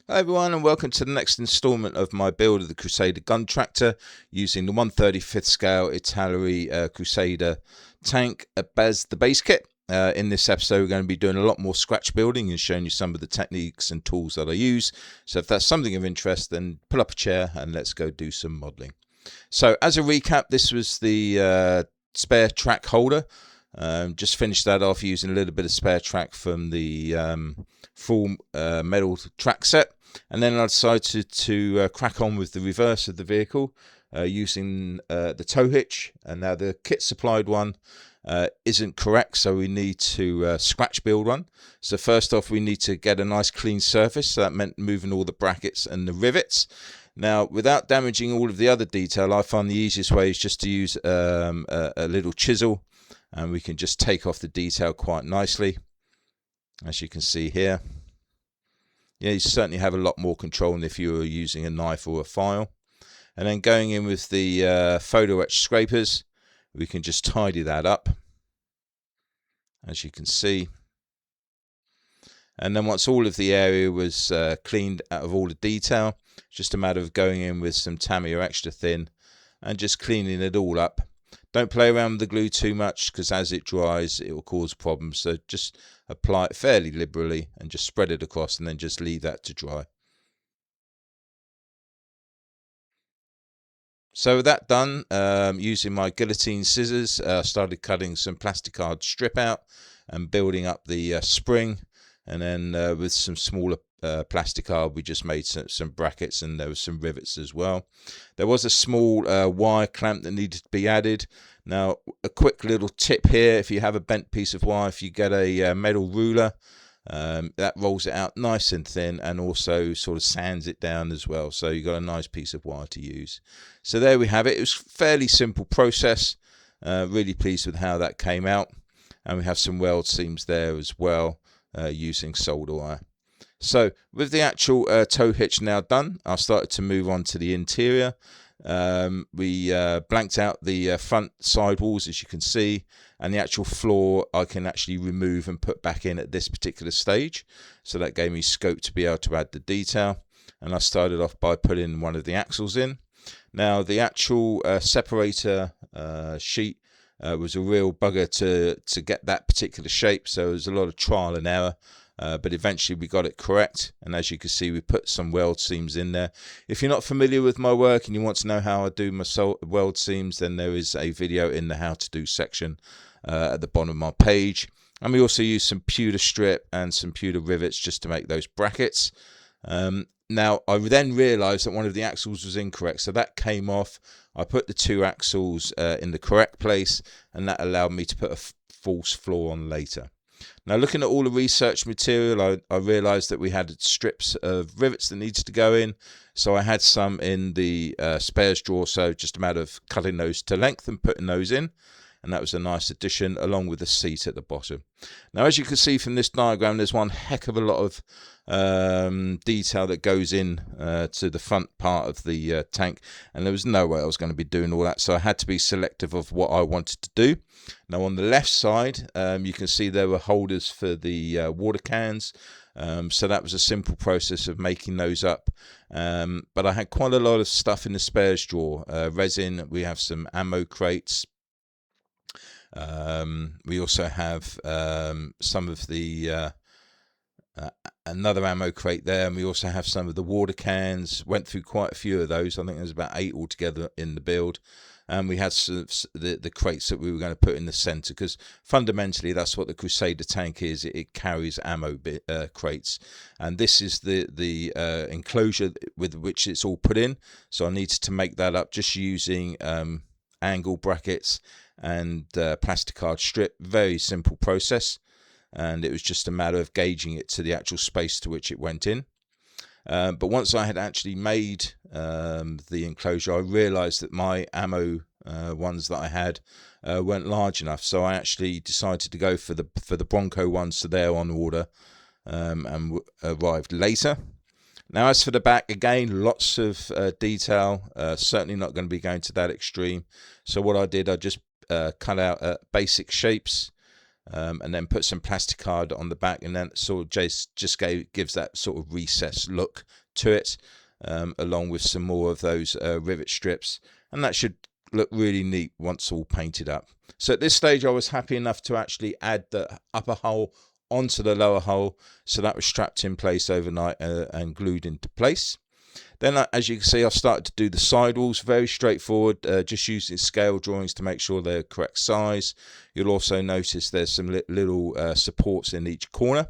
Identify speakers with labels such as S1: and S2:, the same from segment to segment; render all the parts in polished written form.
S1: Hi everyone, and welcome to the next instalment of my build of the Crusader gun tractor using the 1/35th scale Italeri Crusader tank as the base kit. In this episode we're going to be doing a lot more scratch building and showing you some of the techniques and tools that I use. So if that's something of interest, then pull up a chair and let's go do some modelling. So as a recap, this was the spare track holder. Just finished that off using a little bit of spare track from the full metal track set, and then I decided to crack on with the reverse of the vehicle using the tow hitch. And now the kit supplied one isn't correct, so we need to scratch build one. So first off, we need to get a nice clean surface, so that meant moving all the brackets and the rivets. Now, without damaging all of the other detail, I find the easiest way is just to use a little chisel, and we can just take off the detail quite nicely, as you can see here. Yeah, you certainly have a lot more control than if you were using a knife or a file. And then going in with the photo etch scrapers, we can just tidy that up, as you can see. And then once all of the area was cleaned out of all the detail, it's just a matter of going in with some Tamiya extra thin and just cleaning it all up. Don't play around with the glue too much, because as it dries it will cause problems, so just apply it fairly liberally and just spread it across and then just leave that to dry. So with that done, using my guillotine scissors, started cutting some plastic card strip out and building up the spring, and then with some smaller plastic card we just made some brackets, and there was some rivets as well. There was a small wire clamp that needed to be added. Now, a quick little tip here: if you have a bent piece of wire, if you get a metal ruler, that rolls it out nice and thin and also sort of sands it down as well, so you've got a nice piece of wire to use. So there we have it. It was a fairly simple process. Really pleased with how that came out, and we have some weld seams there as well, using solder wire. So with the actual tow hitch now done, I started to move on to the interior. We blanked out the front sidewalls, as you can see, and the actual floor I can actually remove and put back in at this particular stage, so that gave me scope to be able to add the detail. And I started off by putting one of the axles in. Now the actual separator sheet was a real bugger to get that particular shape, so there was a lot of trial and error. But eventually we got it correct, and as you can see, we put some weld seams in there. If you're not familiar with my work and you want to know how I do my weld seams, then there is a video in the how to do section at the bottom of my page. And we also use some pewter strip and some pewter rivets just to make those brackets. Now I then realized that one of the axles was incorrect, so that came off. I put the two axles in the correct place, and that allowed me to put a false floor on later. Now, looking at all the research material, I realised that we had strips of rivets that needed to go in. So I had some in the spares drawer, so just a matter of cutting those to length and putting those in. And that was a nice addition, along with the seat at the bottom. Now, as you can see from this diagram, there's one heck of a lot of detail that goes in to the front part of the tank, and there was no way I was going to be doing all that, so I had to be selective of what I wanted to do. Now on the left side, you can see there were holders for the water cans, so that was a simple process of making those up. But I had quite a lot of stuff in the spares drawer. Resin, we have some ammo crates. We also have some of the another ammo crate there, and we also have some of the water cans. Went through quite a few of those. I think there's about 8 altogether in the build. And we had the crates that we were going to put in the center, because fundamentally that's what the Crusader tank is. It carries ammo crates, and this is the enclosure with which it's all put in. So I needed to make that up just using angle brackets and plastic card strip. Very simple process, and it was just a matter of gauging it to the actual space to which it went in. But once I had actually made the enclosure, I realized that my ammo ones that I had weren't large enough, so I actually decided to go for the Bronco ones, so they're on order and arrived later. Now as for the back, again, lots of detail, certainly not going to be going to that extreme. So what I did, I just cut out basic shapes and then put some plastic card on the back, and then sort of just gives that sort of recessed look to it, along with some more of those rivet strips, and that should look really neat once all painted up. So at this stage I was happy enough to actually add the upper hull onto the lower hull, so that was strapped in place overnight and glued into place. Then, as you can see, I've started to do the sidewalls. Very straightforward, just using scale drawings to make sure they're correct size. You'll also notice there's some little supports in each corner.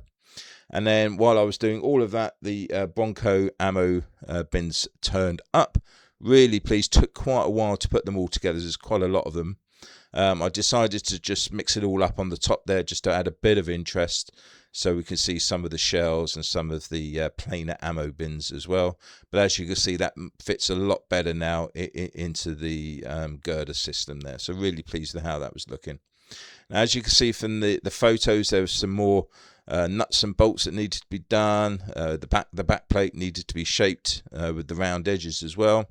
S1: And then while I was doing all of that, the Bronco ammo bins turned up. Really pleased. Took quite a while to put them all together. There's quite a lot of them. I decided to just mix it all up on the top there, just to add a bit of interest, so we can see some of the shells and some of the plainer ammo bins as well. But as you can see, that fits a lot better now into the girder system there. So really pleased with how that was looking. Now, as you can see from the photos, there was some more nuts and bolts that needed to be done. The back plate needed to be shaped with the round edges as well.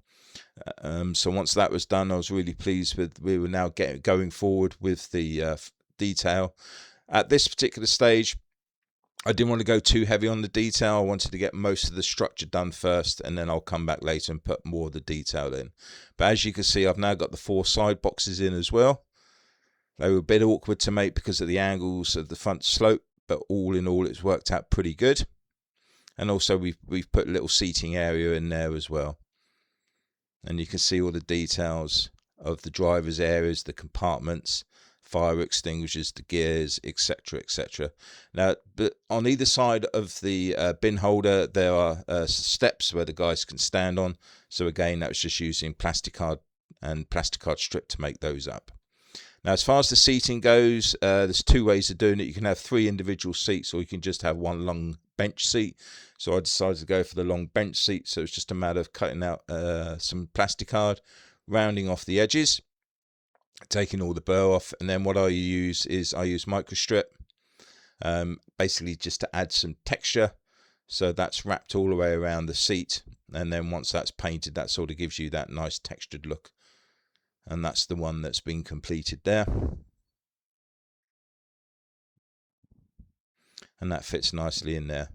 S1: So once that was done, I was really pleased with. We were now going forward with the detail. At this particular stage, I didn't want to go too heavy on the detail. I wanted to get most of the structure done first, and then I'll come back later and put more of the detail in. But as you can see, I've now got the 4 side boxes in as well. They were a bit awkward to make because of the angles of the front slope, but all in all, it's worked out pretty good. And also we've put a little seating area in there as well. And you can see all the details of the driver's areas, the compartments, fire extinguishers, the gears, etc., etc. Now, but on either side of the bin holder, there are steps where the guys can stand on. So again, that was just using plastic card and plastic card strip to make those up. Now, as far as the seating goes, there's 2 ways of doing it. You can have 3 individual seats, or you can just have 1 long bench seat. So I decided to go for the long bench seat. So it's just a matter of cutting out some plastic card, rounding off the edges, taking all the burr off, and then what I use microstrip, basically just to add some texture. So that's wrapped all the way around the seat, and then once that's painted, that sort of gives you that nice textured look. And that's the one that's been completed there, and that fits nicely in there.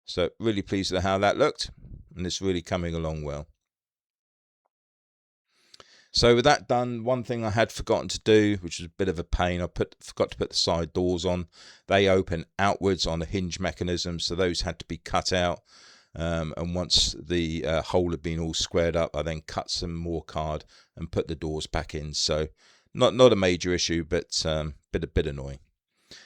S1: So really pleased with how that looked, and it's really coming along well. So with that done, one thing I had forgotten to do, which was a bit of a pain, I forgot to put the side doors on. They open outwards on a hinge mechanism, so those had to be cut out. And once the hole had been all squared up, I then cut some more card and put the doors back in. So not a major issue, but a bit annoying.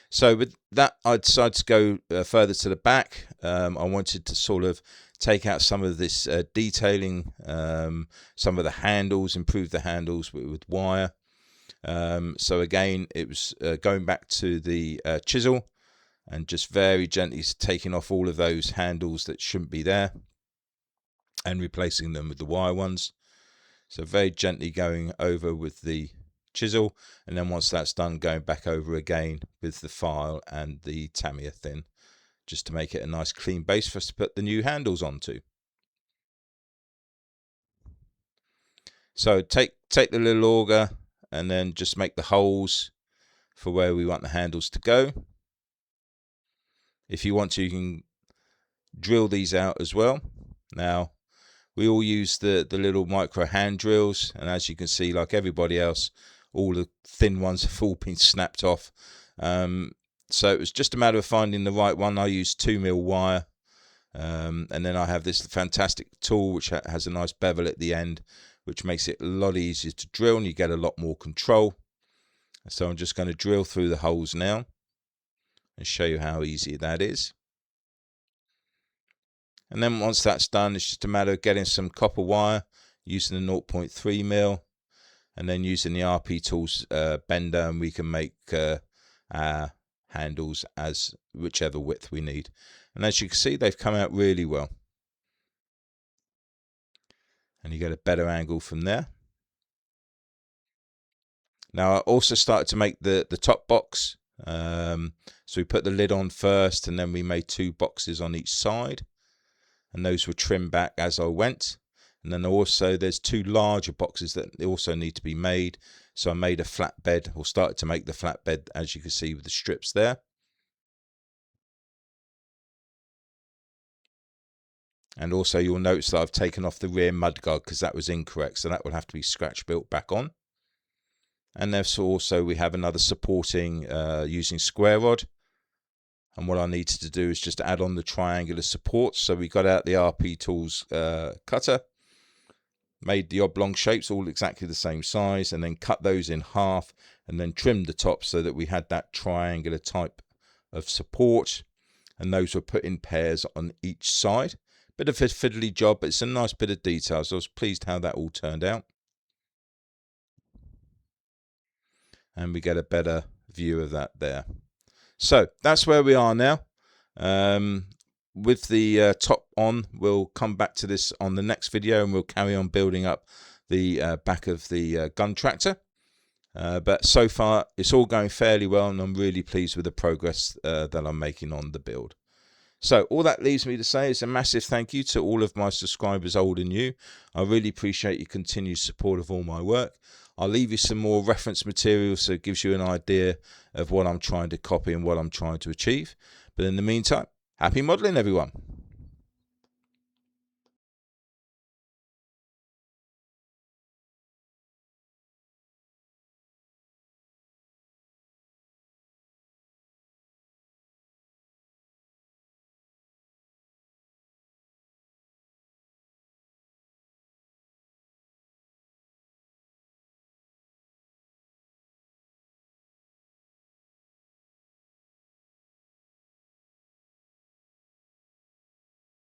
S1: So with that, I decided to go further to the back. I wanted to sort of take out some of this detailing, some of the handles, improve the handles with wire. So again, it was going back to the chisel and just very gently taking off all of those handles that shouldn't be there and replacing them with the wire ones. So very gently going over with the chisel, and then once that's done, going back over again with the file and the Tamiya thin, just to make it a nice clean base for us to put the new handles onto. So take the little auger and then just make the holes for where we want the handles to go. If you want to, you can drill these out as well. Now, we all use the little micro hand drills, and as you can see, like everybody else, all the thin ones have all been snapped off. So it was just a matter of finding the right one. I used 2mm wire, and then I have this fantastic tool which has a nice bevel at the end, which makes it a lot easier to drill, and you get a lot more control. So I'm just going to drill through the holes now and show you how easy that is. And then once that's done, it's just a matter of getting some copper wire, using the 0.3mm, and then using the RP Tools bender, and we can make our handles as whichever width we need. And as you can see, they've come out really well. And you get a better angle from there. Now I also started to make the top box. So we put the lid on first, and then we made 2 boxes on each side. And those were trimmed back as I went. And then also there's 2 larger boxes that also need to be made. So I made a flatbed, or started to make the flatbed, as you can see with the strips there. And also you'll notice that I've taken off the rear mudguard because that was incorrect. So that will have to be scratch built back on. And there's also, we have another supporting using square rod. And what I needed to do is just add on the triangular supports. So we got out the RP Tools cutter, made the oblong shapes all exactly the same size, and then cut those in half, and then trimmed the top so that we had that triangular type of support. And those were put in pairs on each side. Bit of a fiddly job, but it's a nice bit of detail. So I was pleased how that all turned out. And we get a better view of that there. So that's where we are now. With the top on, we'll come back to this on the next video, and we'll carry on building up the back of the gun tractor. But so far, it's all going fairly well, and I'm really pleased with the progress that I'm making on the build. So all that leaves me to say is a massive thank you to all of my subscribers, old and new. I really appreciate your continued support of all my work. I'll leave you some more reference material so it gives you an idea of what I'm trying to copy and what I'm trying to achieve. But in the meantime, happy modelling, everyone.